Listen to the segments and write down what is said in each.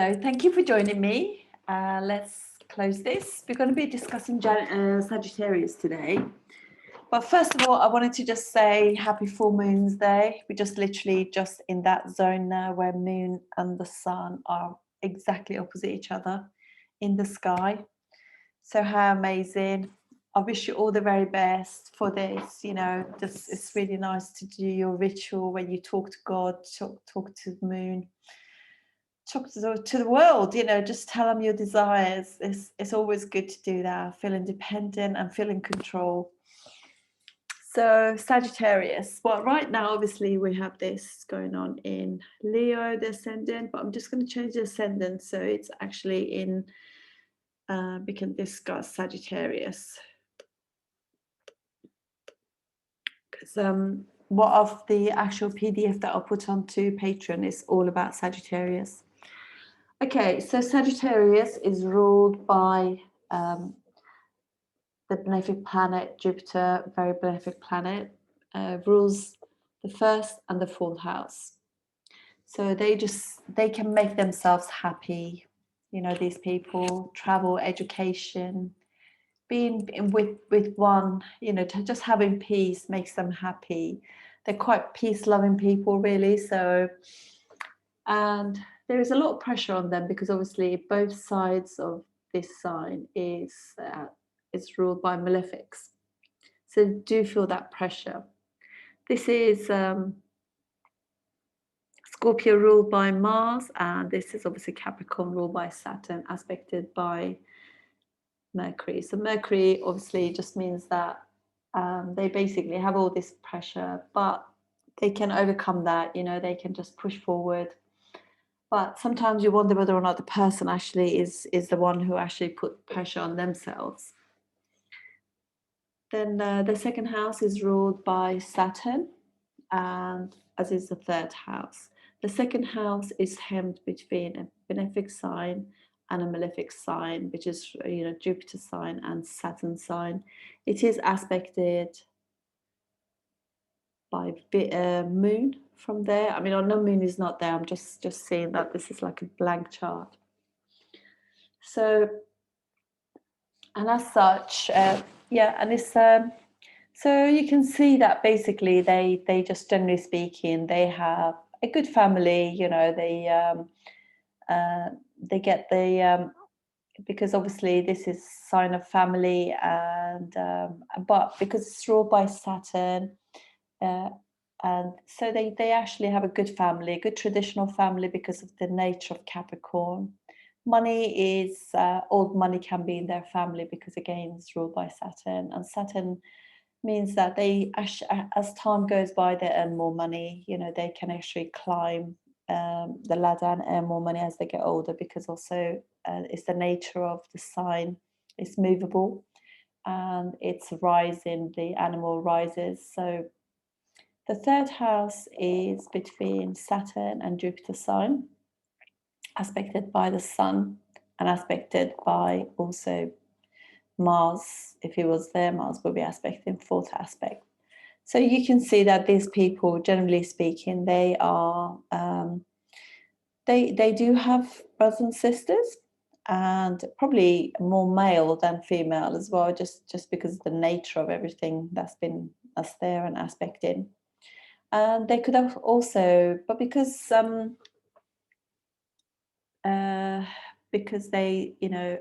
Hello, thank you for joining me. Let's close this. We're going to be discussing Sagittarius today. But first of all, I wanted to just say happy full moon's day. We're just literally just in that zone now where moon and the sun are exactly opposite each other in the sky. So how amazing. I wish you all the very best for this. Just it's really nice to do your ritual when you talk to God, talk to the moon, talk to the world, just tell them your desires. It's always good to do that, feel independent and feel in control. So Sagittarius, well, right now obviously we have this going on in Leo, the ascendant, but I'm just going to change the ascendant so it's actually in we can discuss Sagittarius, because what of the actual PDF that I'll put onto Patreon is all about Sagittarius. Okay, so Sagittarius is ruled by the benefic planet Jupiter, very benefic planet, rules the first and the fourth house. So they can make themselves happy. These people, travel, education, being with one, just having peace makes them happy. They're quite peace-loving people, really. So, and there is a lot of pressure on them because obviously both sides of this sign is ruled by malefics. So do feel that pressure. This is Scorpio ruled by Mars, and this is obviously Capricorn ruled by Saturn, aspected by Mercury. So Mercury obviously just means that they basically have all this pressure, but they can overcome that. They can just push forward. But sometimes you wonder whether or not the person actually is the one who actually put pressure on themselves. Then the second house is ruled by Saturn, and as is the third house. The second house is hemmed between a benefic sign and a malefic sign, which is Jupiter sign and Saturn sign. It is aspected by moon from there. I mean, no, moon is not there. I'm just seeing that this is like a blank chart. So, and as such, and it's so you can see that basically they just, generally speaking, they have a good family. They get the because obviously this is sign of family, and but because it's ruled by Saturn, and so they actually have a good family, a good traditional family, because of the nature of Capricorn. Money is old money can be in their family because again it's ruled by Saturn, and Saturn means that they, as time goes by, they earn more money. They can actually climb the ladder and earn more money as they get older, because also it's the nature of the sign. It's movable and it's rising, the animal rises. So the third house is between Saturn and Jupiter sign, aspected by the sun and aspected by also Mars. If he was there, Mars will be aspecting fourth aspect. So you can see that these people, generally speaking, they are they do have brothers and sisters, and probably more male than female as well, just because of the nature of everything that's there and aspected. And they could have also, but because they,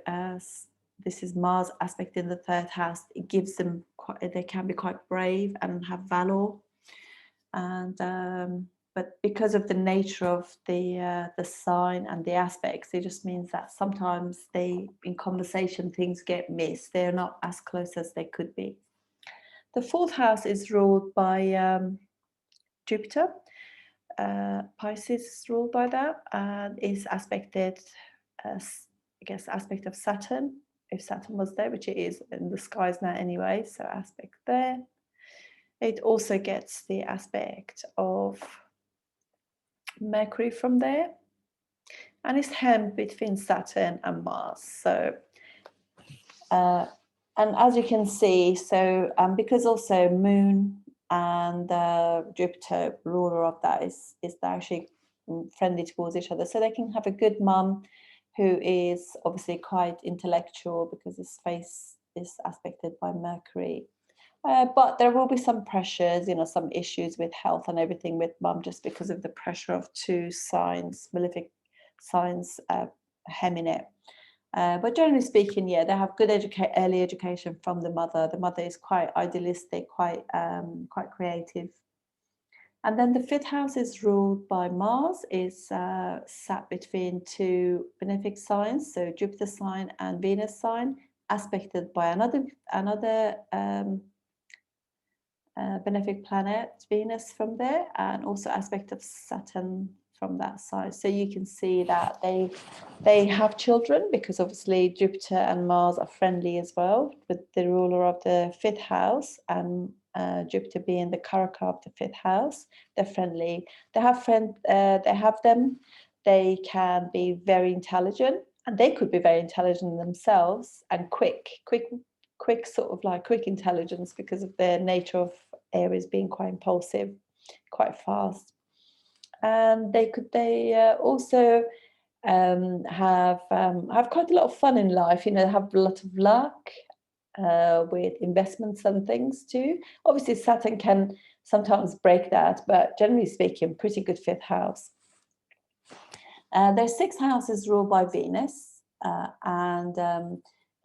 as this is Mars aspect in the third house, it gives them they can be quite brave and have valor, and but because of the nature of the sign and the aspects, it just means that sometimes in conversation things get missed. They're not as close as they could be. The fourth house is ruled by Jupiter. Pisces is ruled by that, and is aspected as, aspect of Saturn, if Saturn was there, which it is in the skies now anyway, so aspect there. It also gets the aspect of Mercury from there, and it's hemmed between Saturn and Mars. So and as you can see, so because also Moon and Jupiter, ruler of that, is actually friendly towards each other. So they can have a good mum who is obviously quite intellectual because his face is aspected by Mercury. But there will be some pressures, some issues with health and everything with mum just because of the pressure of two signs, malefic signs, hemming it. But generally speaking, yeah, they have good early education from the mother. The mother is quite idealistic, quite creative. And then the fifth house is ruled by Mars, is sat between two benefic signs, so Jupiter sign and Venus sign, aspected by another benefic planet, Venus, from there, and also aspect of Saturn from that side. So you can see that they have children because obviously Jupiter and Mars are friendly as well, with the ruler of the fifth house and Jupiter being the Karaka of the fifth house. They're friendly. They have them. They can be very intelligent, and they could be very intelligent themselves and quick sort of like quick intelligence because of their nature of Aries being quite impulsive, quite fast. And they also have quite a lot of fun in life. Have a lot of luck with investments and things too. Obviously, Saturn can sometimes break that, but generally speaking, pretty good fifth house. Their sixth house is ruled by Venus, and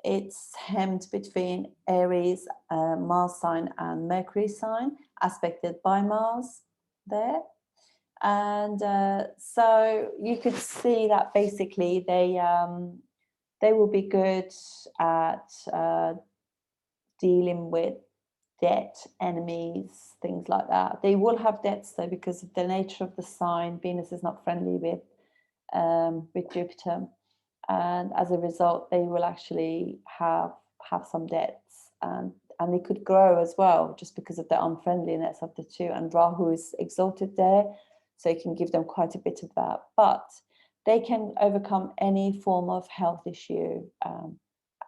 it's hemmed between Aries, Mars sign, and Mercury sign, aspected by Mars there. And so you could see that basically they will be good at dealing with debt, enemies, things like that. They will have debts though because of the nature of the sign. Venus is not friendly with Jupiter, and as a result, they will actually have some debts, and they could grow as well just because of the unfriendliness of the two. And Rahu is exalted there, so it can give them quite a bit of that. But they can overcome any form of health issue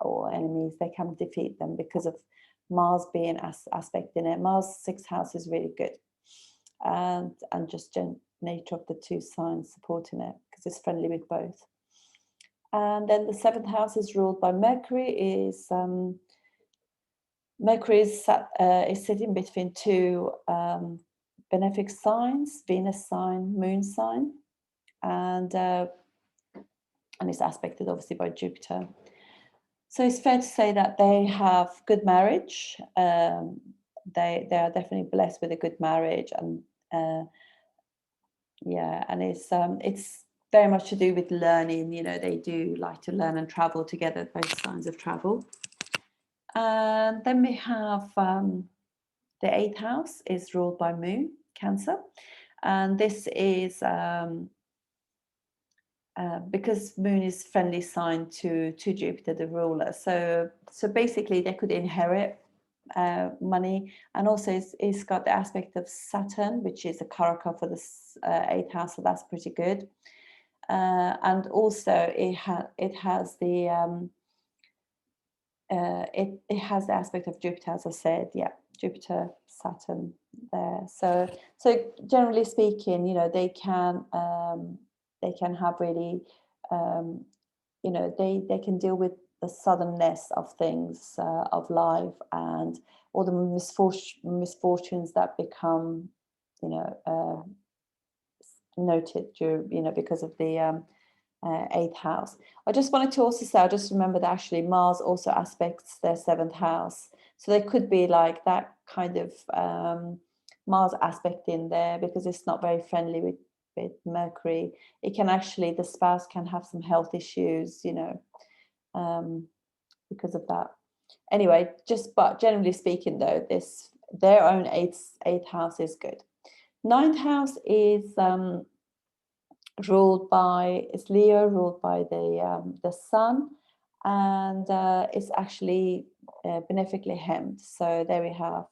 or enemies. They can defeat them because of Mars being aspect in it. Mars sixth house is really good, and just nature of the two signs supporting it because it's friendly with both. And then the seventh house is ruled by Mercury. Mercury is sitting between two benefic signs, Venus sign, Moon sign, and it's aspected obviously by Jupiter. So it's fair to say that they have good marriage. They are definitely blessed with a good marriage, and and it's very much to do with learning. They do like to learn and travel together, both signs of travel. And then we have the eighth house is ruled by Moon, Cancer, and this is because Moon is friendly sign to Jupiter, the ruler. So basically, they could inherit money, and also it's got the aspect of Saturn, which is a Karaka for the eighth house, so that's pretty good. And also it has the it has the aspect of Jupiter, as I said. Yeah, Jupiter, Saturn there. So generally speaking, they can have really, they can deal with the suddenness of things of life and all the misfortunes that become, noted because of the eighth house. I just wanted to also say, I just remember that actually Mars also aspects their seventh house. So there could be like that kind of Mars aspect in there because it's not very friendly with Mercury. It can actually, the spouse can have some health issues, because of that. Anyway, but generally speaking though, their own eighth house is good. Ninth house is it's Leo, ruled by the sun, and it's actually benefically hemmed. So there we have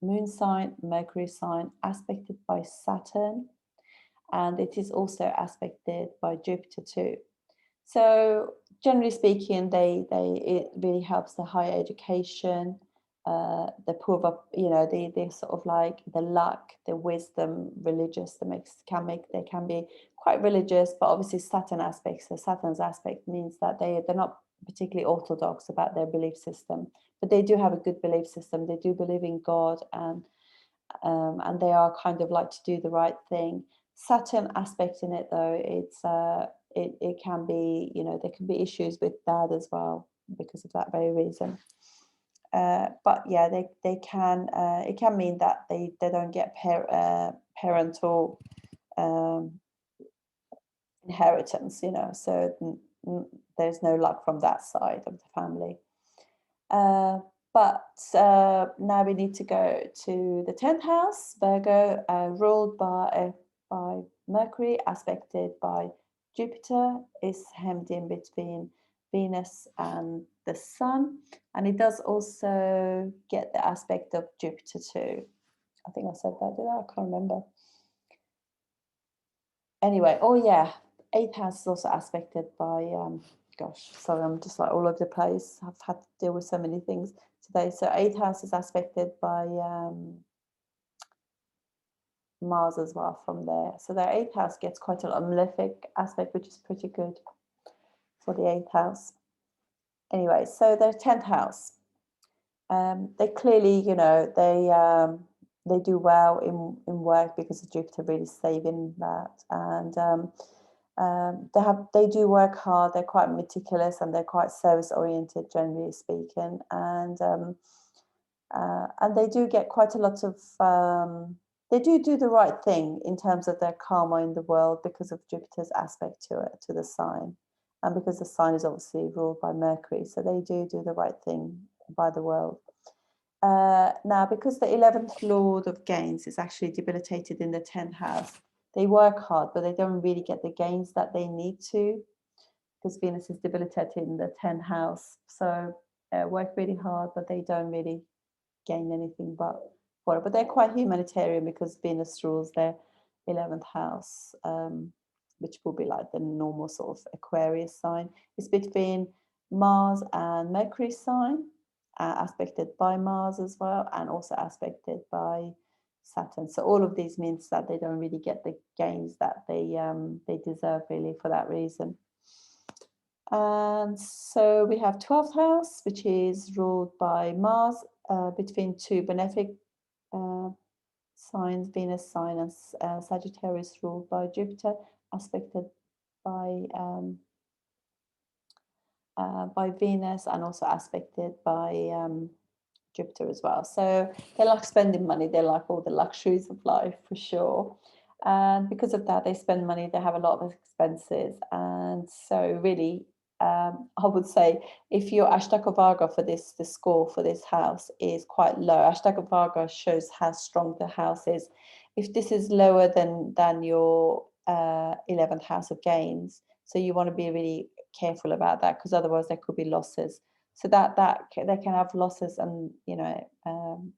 Moon sign, Mercury sign, aspected by Saturn, and it is also aspected by Jupiter too. So generally speaking, it really helps the higher education. the prove up, you know, the sort of like the luck, the wisdom, religious, they can be quite religious, but obviously Saturn aspects, so Saturn's aspect means that they're not particularly orthodox about their belief system, but they do have a good belief system. They do believe in God, and they are kind of like to do the right thing. Saturn aspect in it though, it can be, you know, there can be issues with dad as well because of that very reason. But yeah, they can, it can mean that they don't get parental inheritance, you know, so there's no luck from that side of the family. But now we need to go to the 10th house, Virgo, ruled by Mercury, aspected by Jupiter, is hemmed in between Venus and the Sun, and it does also get the aspect of Jupiter too. I think I said that, did I? I can't remember. Anyway, oh yeah, 8th house is also aspected by, gosh, sorry, I'm just like all over the place. I've had to deal with so many things today. So 8th house is aspected by Mars as well from there. So their 8th house gets quite a lot of malefic aspect, which is pretty good for the 8th house. Anyway, so their 10th house, they clearly, you know, they do well in work because of Jupiter really saving that, and they do work hard. They're quite meticulous and they're quite service oriented, generally speaking, and they do get quite a lot of they do the right thing in terms of their karma in the world because of Jupiter's aspect to it, to the sign, and because the sign is obviously ruled by Mercury, so they do the right thing by the world. Now, because the 11th lord of gains is actually debilitated in the 10th house, they work hard, but they don't really get the gains that they need to, because Venus is debilitated in the 10th house. So work really hard, but they don't really gain anything but for it. But they're quite humanitarian because Venus rules their 11th house, which will be like the normal sort of Aquarius sign. It's between Mars and Mercury sign, aspected by Mars as well, and also aspected by Saturn. So all of these means that they don't really get the gains that they deserve really for that reason. And so we have 12th house, which is ruled by Mars, between two benefic signs, Venus sign and Sagittarius, ruled by Jupiter, aspected by Venus, and also aspected by Jupiter as well. So they like spending money. They like all the luxuries of life for sure. And because of that, they spend money. They have a lot of expenses. And so really, I would say if your Ashtaka Varga for the score for this house is quite low, Ashtaka Varga shows how strong the house is. If this is lower than your 11th house of gains, so you want to be really careful about that, because otherwise there could be losses. So that they can have losses, and you know,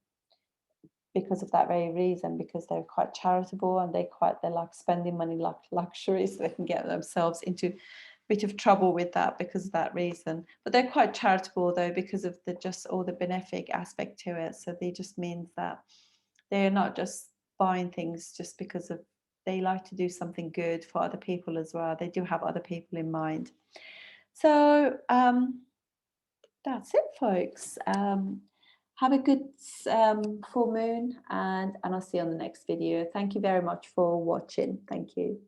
because of that very reason, because they're quite charitable and they like spending money like luxuries, so they can get themselves into a bit of trouble with that because of that reason. But they're quite charitable though, because of just all the benefic aspect to it. So they just means that they're not just buying things just because of, they like to do something good for other people as well. They do have other people in mind. So that's it, folks. Have a good full moon, and I'll see you on the next video. Thank you very much for watching. Thank you.